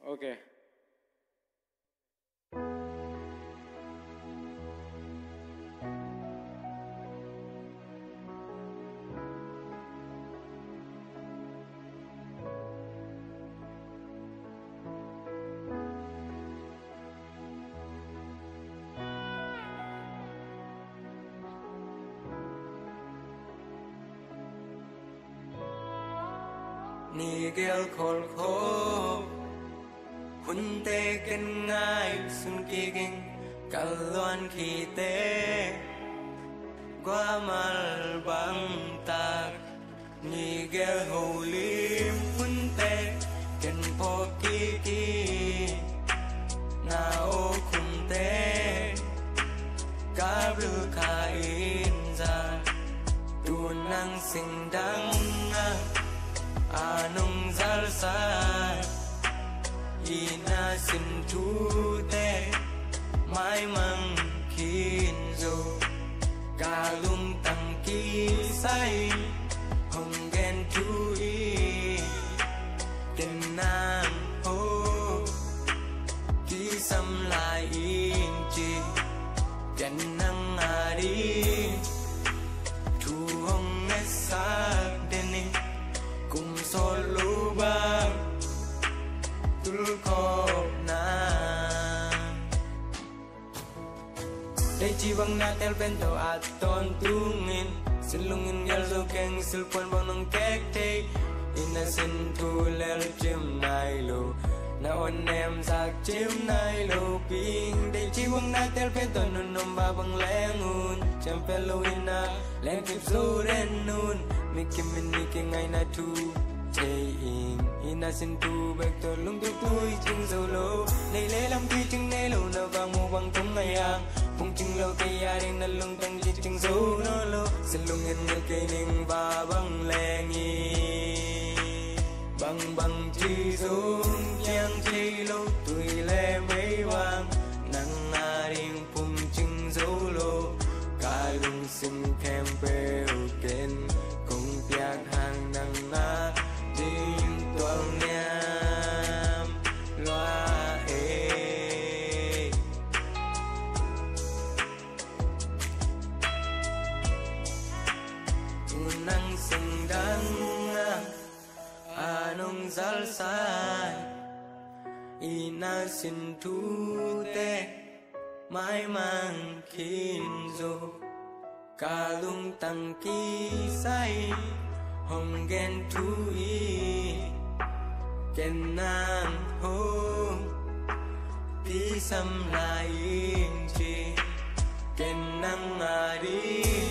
Ok. Ni gel khol kho hun te ken ngai sun ki ging kalwan khi te qua mal bang ta ni gel holy hun te ken po ki na o khun te ka blu kha in ra tu nang sing dang anong zalsa ina sin tu te mai mang kin zo ca lung tăng ki say hồng ghen tu y tình nam ho ki sam lại in chi ghen năng đi tu hồng nghe sắc đeni cùng solo bang tul ko na dei chi bang na tel bento aton tungin silungin gel zo keng silpon bang nong kek te innocent tu lel chim nai lo na on em sak chim nai lo ping dei chi bang na tel bento nun nom ba bang lengun cham pelo ina len kip so ren nun Mikim miniki ngay na tu Chaying ina sin tu bek to lung tu tui ching solo Nay le lam ki ching nay lo na vang mo bang tung ngay ang Pung ching lo kay yaring na lung tang chi ching so no lo Sin lung in ngel kay ning ba bang lengi Bang bang chi sung yang chi lo tui le mấy vang Nang nga ring pung ching solo Ka lung sim kem beo ken Piak hang nang na ding tuang niam loa e unang sing dang anong zal sai ina sin tu te mai mang kin zo ca lung tăng ki say hồng ghen tu y ken nam ho pi sam lai chi ken nang a đi